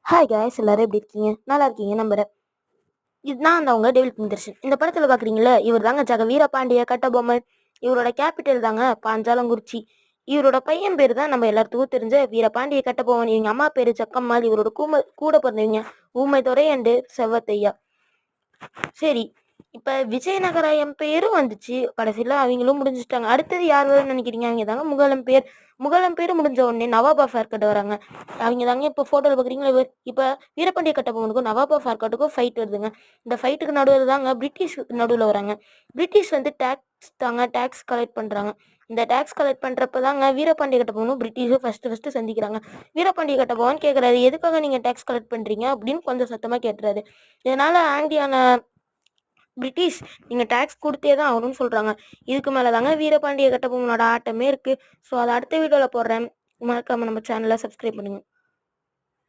Hi guys, எல்லாரும் எப்படி இருக்கீங்க? நல்லா இருக்கீங்க நம்புறேன். இதுதான் அந்த அவங்க டேவிட் கிங்தர்ஷன். இந்த படத்தில் பார்க்குறீங்களா, இவர் தாங்க ஜக வீரபாண்டிய கட்டபொம்மன். இவரோட கேபிட்டல் தாங்க பாஞ்சாலங்குறிச்சி. இவரோட பையன் பேர் தான் நம்ம எல்லாத்துக்கும் தெரிஞ்ச வீரபாண்டிய கட்டபொம்மன். இவங்க அம்மா பேர் ஜக்கம்மாள். இவரோட கூட பிறந்தவங்க ஊமைத்துறை அண்டு செவ்வத்தையா. சரி, இப்போ விஜயநகரம் பேரும் வந்துச்சு. கடைசியில் அவங்களும் முடிஞ்சிட்டாங்க. அடுத்தது யார் வரும்னு நினைக்கிறீங்க? அவங்க தாங்க முகலம் பேர் முடிஞ்ச உடனே நவாபா ஃபார்கட் வராங்க. அவங்க தாங்க இப்போ ஃபோட்டோவில் பார்க்குறீங்களா. இப்போ வீரபாண்டிய கட்டபொம்மனுக்கும் நவாபா ஃபார்கட்டுக்கும் ஃபைட் வருதுங்க. இந்த ஃபைட்டுக்கு நடுவில் தாங்க பிரிட்டிஷ் நடுவில் வராங்க. பிரிட்டிஷ் வந்து டேக்ஸ் கலெக்ட் பண்ணுறாங்க. இந்த டேக்ஸ் கலெக்ட் பண்ணுறப்ப தாங்க வீரபாண்டிய கட்டபொம்மனும் பிரிட்டிஷும் ஃபஸ்ட்டு சந்திக்கிறாங்க. வீரபாண்டிய கட்டபொம்மன் கேட்குறாரு, எதுக்காக நீங்கள் டேக்ஸ் கலெக்ட் பண்ணுறீங்க அப்படின்னு கொஞ்சம் சத்தமாக கேட்டுறாரு. இதனால் ஆங்கிலியான பிரிட்டிஷ் நீங்கள் டேக்ஸ் கொடுத்தே தான் ஆகணும்னு சொல்கிறாங்க. இதுக்கு மேலே தாங்க வீரபாண்டிய கட்டபொம்மனோட ஆட்டமே இருக்குது. ஸோ அதை அடுத்த வீடியோவில் போடுறேன். மறக்காமல் நம்ம சேனலை சப்ஸ்கிரைப் பண்ணுங்கள்.